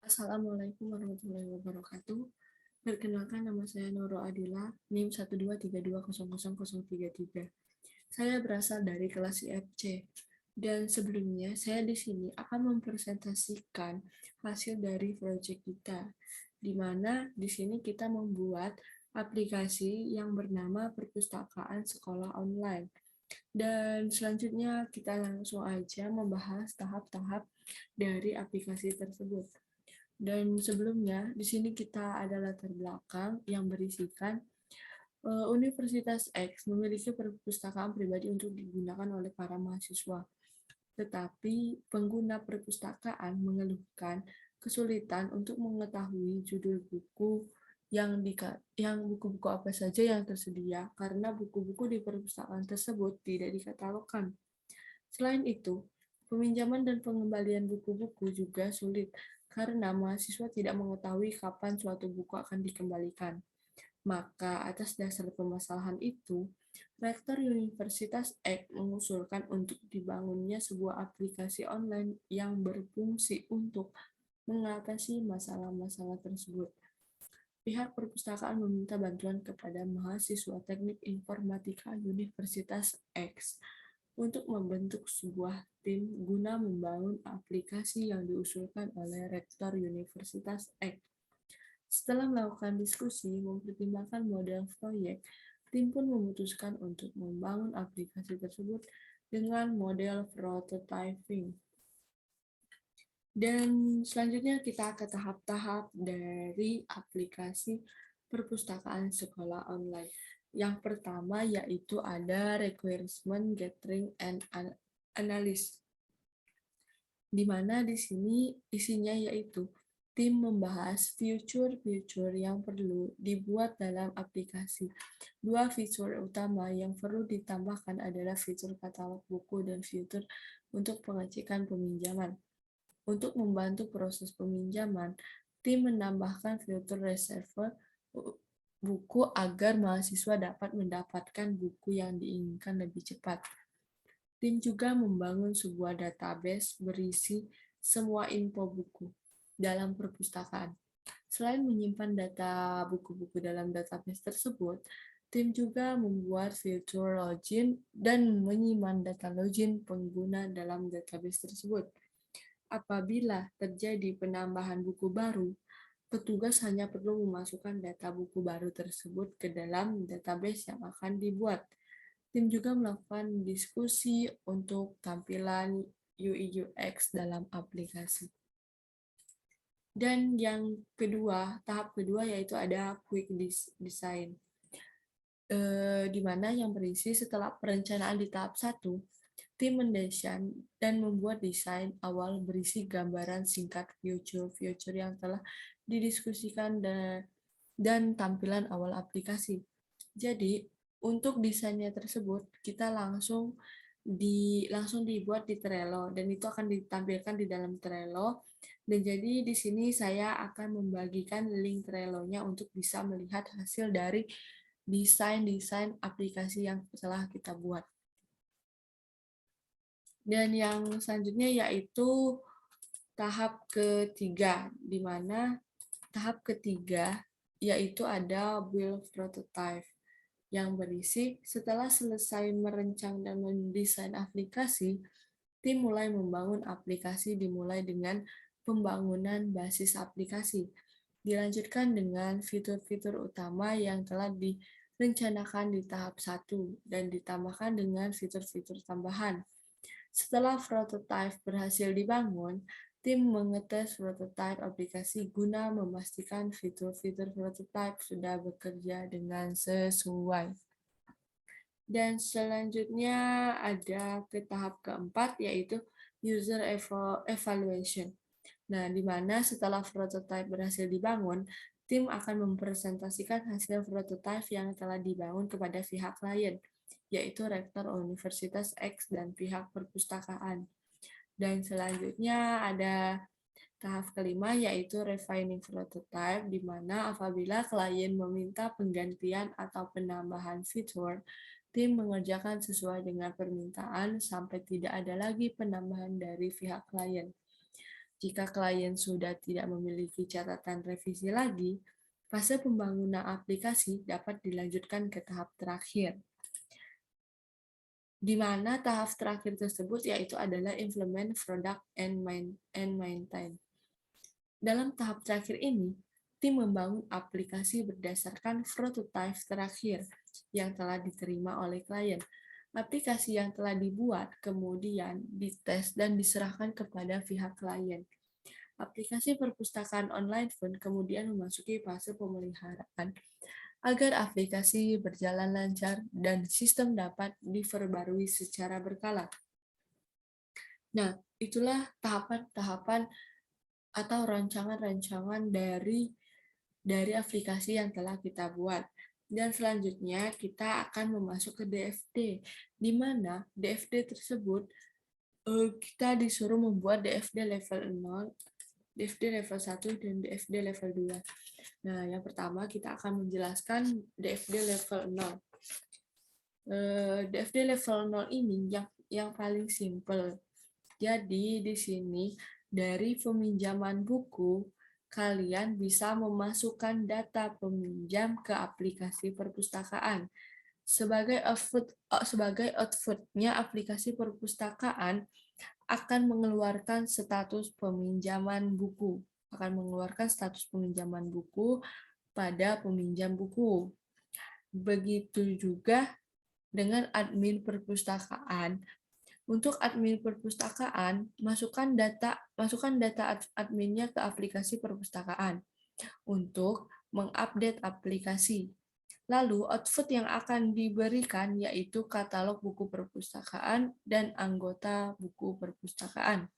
Assalamualaikum warahmatullahi wabarakatuh. Perkenalkan, nama saya Nurul Adila, NIM 123200033. Saya berasal dari kelas IFC. Dan sebelumnya, saya di sini akan mempresentasikan hasil dari proyek kita, di mana di sini kita membuat aplikasi yang bernama Perpustakaan Sekolah Online. Dan selanjutnya kita langsung aja membahas tahap-tahap dari aplikasi tersebut. Dan sebelumnya, di sini kita ada latar belakang yang berisikan Universitas X memiliki perpustakaan pribadi untuk digunakan oleh para mahasiswa. Tetapi pengguna perpustakaan mengeluhkan kesulitan untuk mengetahui judul buku yang buku-buku apa saja yang tersedia karena buku-buku di perpustakaan tersebut tidak dikatalogkan. Selain itu, peminjaman dan pengembalian buku-buku juga sulit karena mahasiswa tidak mengetahui kapan suatu buku akan dikembalikan. Maka atas dasar permasalahan itu, Rektor Universitas X mengusulkan untuk dibangunnya sebuah aplikasi online yang berfungsi untuk mengatasi masalah-masalah tersebut. Pihak perpustakaan meminta bantuan kepada mahasiswa Teknik Informatika Universitas X untuk membentuk sebuah tim guna membangun aplikasi yang diusulkan oleh Rektor Universitas X. Setelah melakukan diskusi, mempertimbangkan model proyek, tim pun memutuskan untuk membangun aplikasi tersebut dengan model prototyping. Dan selanjutnya kita ke tahap-tahap dari aplikasi perpustakaan sekolah online. Yang pertama yaitu ada requirement gathering and analysis, di mana di sini isinya yaitu tim membahas fitur-fitur yang perlu dibuat dalam aplikasi. Dua fitur utama yang perlu ditambahkan adalah fitur katalog buku dan fitur untuk pengecekan peminjaman. Untuk membantu proses peminjaman, tim menambahkan fitur reserve buku agar mahasiswa dapat mendapatkan buku yang diinginkan lebih cepat. Tim juga membangun sebuah database berisi semua info buku dalam perpustakaan. Selain menyimpan data buku-buku dalam database tersebut, tim juga membuat fitur login dan menyimpan data login pengguna dalam database tersebut. Apabila terjadi penambahan buku baru, petugas hanya perlu memasukkan data buku baru tersebut ke dalam database yang akan dibuat. Tim juga melakukan diskusi untuk tampilan UI UX dalam aplikasi. Dan yang kedua, tahap kedua yaitu ada quick design. Di mana yang berisi setelah perencanaan di tahap 1, tim mendesain dan membuat desain awal berisi gambaran singkat future yang telah didiskusikan dan tampilan awal aplikasi. Jadi, untuk desainnya tersebut, kita langsung dibuat di Trello dan itu akan ditampilkan di dalam Trello. Dan jadi di sini saya akan membagikan link Trello-nya untuk bisa melihat hasil dari desain aplikasi yang telah kita buat. Dan yang selanjutnya yaitu tahap ketiga, di mana tahap ketiga yaitu ada build prototype yang berisi setelah selesai merancang dan mendesain aplikasi, tim mulai membangun aplikasi dimulai dengan pembangunan basis aplikasi. Dilanjutkan dengan fitur-fitur utama yang telah direncanakan di tahap 1 dan ditambahkan dengan fitur-fitur tambahan. Setelah prototipe berhasil dibangun, tim mengetes prototipe aplikasi guna memastikan fitur-fitur prototipe sudah bekerja dengan sesuai. Dan selanjutnya ada ke tahap keempat yaitu user evaluation. Nah, di mana setelah prototipe berhasil dibangun, tim akan mempresentasikan hasil prototipe yang telah dibangun kepada pihak klien, yaitu Rektor Universitas X dan pihak perpustakaan. Dan selanjutnya ada tahap kelima yaitu refining prototype, di mana apabila klien meminta penggantian atau penambahan fitur, tim mengerjakan sesuai dengan permintaan sampai tidak ada lagi penambahan dari pihak klien. Jika klien sudah tidak memiliki catatan revisi lagi, fase pembangunan aplikasi dapat dilanjutkan ke tahap terakhir, di mana tahap terakhir tersebut yaitu adalah implement product and maintain. Dalam tahap terakhir ini, tim membangun aplikasi berdasarkan prototipe terakhir yang telah diterima oleh klien. Aplikasi yang telah dibuat kemudian dites dan diserahkan kepada pihak klien. Aplikasi perpustakaan online pun kemudian memasuki fase pemeliharaan agar aplikasi berjalan lancar dan sistem dapat diperbarui secara berkala. Nah, itulah tahapan-tahapan atau rancangan-rancangan dari aplikasi yang telah kita buat. Dan selanjutnya kita akan memasuk ke DFD, di mana DFD tersebut kita disuruh membuat DFD level 0, DFD level 1, dan DFD level 2. Nah, yang pertama kita akan menjelaskan DFD level 0. DFD level 0 ini yang paling simple. Jadi di sini dari peminjaman buku, kalian bisa memasukkan data peminjam ke aplikasi perpustakaan. Sebagai output-nya aplikasi perpustakaan akan mengeluarkan status peminjaman buku, pada peminjam buku. Begitu juga dengan admin perpustakaan. Untuk admin perpustakaan, masukkan data adminnya ke aplikasi perpustakaan untuk mengupdate aplikasi. Lalu, output yang akan diberikan yaitu katalog buku perpustakaan dan anggota buku perpustakaan.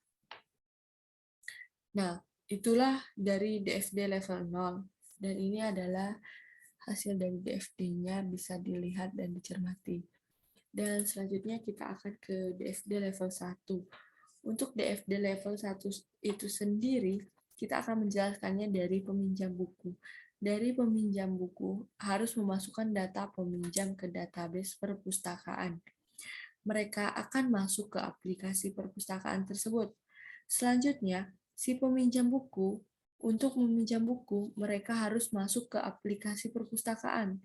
Nah, itulah dari DFD level 0. Dan ini adalah hasil dari DFD-nya, bisa dilihat dan dicermati. Dan selanjutnya kita akan ke DFD level 1. Untuk DFD level 1 itu sendiri, kita akan menjelaskannya dari peminjam buku. Dari peminjam buku harus memasukkan data peminjam ke database perpustakaan. Mereka akan masuk ke aplikasi perpustakaan tersebut. Selanjutnya, si peminjam buku, untuk meminjam buku, mereka harus masuk ke aplikasi perpustakaan.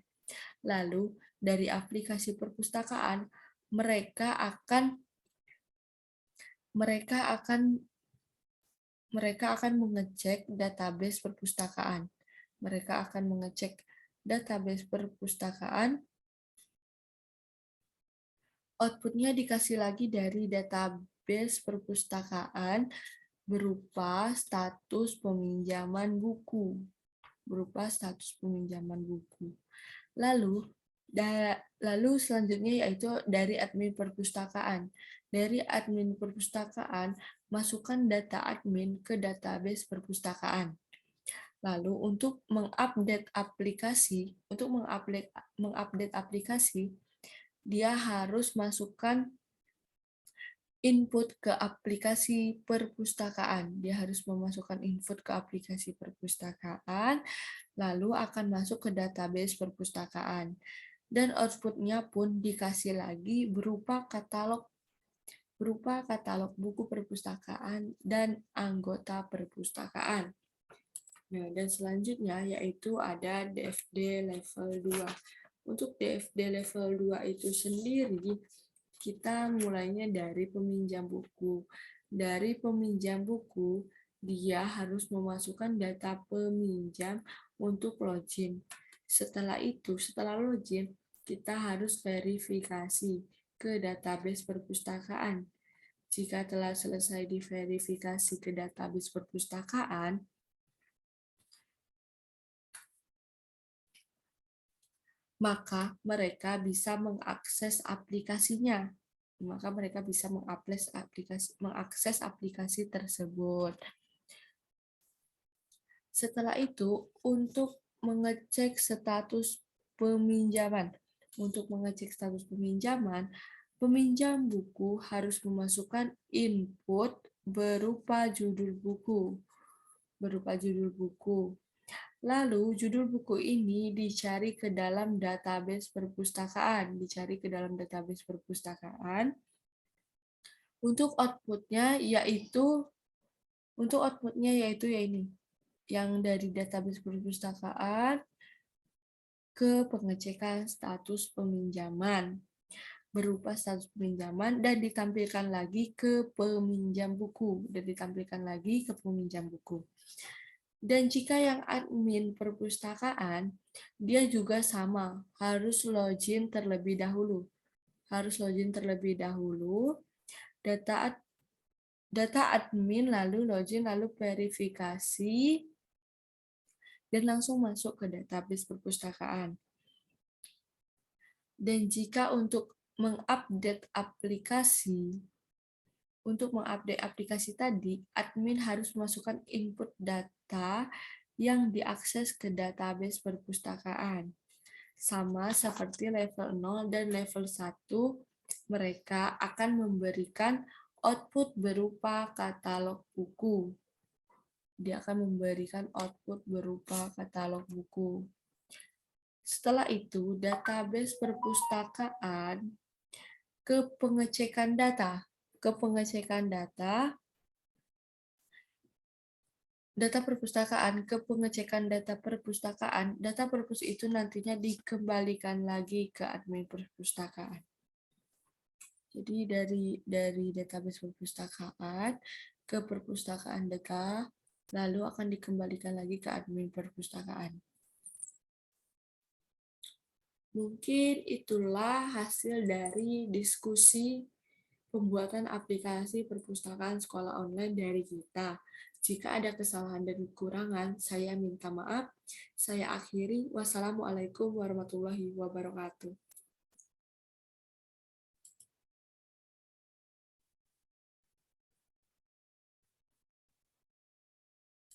Lalu, dari aplikasi perpustakaan, mereka akan mengecek database perpustakaan. Mereka akan mengecek database perpustakaan. Outputnya dikasih lagi dari database perpustakaan berupa status peminjaman buku. Lalu selanjutnya yaitu dari admin perpustakaan. Dari admin perpustakaan, masukkan data admin ke database perpustakaan. Lalu untuk mengupdate aplikasi, dia harus masukkan input ke aplikasi perpustakaan. Dia harus memasukkan input ke aplikasi perpustakaan, lalu akan masuk ke database perpustakaan. Dan outputnya pun dikasih lagi berupa katalog buku perpustakaan dan anggota perpustakaan. Nah, dan selanjutnya yaitu ada DFD level 2. Untuk DFD level 2 itu sendiri, kita mulainya dari peminjam buku. Dari peminjam buku, dia harus memasukkan data peminjam untuk login. Setelah login, kita harus verifikasi ke database perpustakaan. Jika telah selesai diverifikasi ke database perpustakaan, maka mereka bisa mengakses aplikasinya. Mengakses aplikasi tersebut. Setelah itu, untuk mengecek status peminjaman. Peminjam buku harus memasukkan input berupa judul buku. Lalu, judul buku ini dicari ke dalam database perpustakaan. Untuk outputnya yaitu Untuk outputnya yaitu ya ini, yang dari database perpustakaan ke pengecekan status peminjaman, berupa status peminjaman dan ditampilkan lagi ke peminjam buku, Dan jika yang admin perpustakaan, dia juga sama, harus login terlebih dahulu. Data admin, lalu login, lalu verifikasi, dan langsung masuk ke database perpustakaan. Dan jika untuk mengupdate aplikasi tadi, admin harus memasukkan input data yang diakses ke database perpustakaan. Sama seperti level 0 dan level 1, mereka akan memberikan output berupa katalog buku. Dia akan memberikan output berupa katalog buku. Setelah itu, database perpustakaan ke pengecekan data. Data perpus itu nantinya dikembalikan lagi ke admin perpustakaan. Jadi dari database perpustakaan ke perpustakaan data, lalu akan dikembalikan lagi ke admin perpustakaan. Mungkin itulah hasil dari diskusi pembuatan aplikasi perpustakaan sekolah online dari kita. Jika ada kesalahan dan kekurangan, saya minta maaf. Saya akhiri. Wassalamualaikum warahmatullahi wabarakatuh.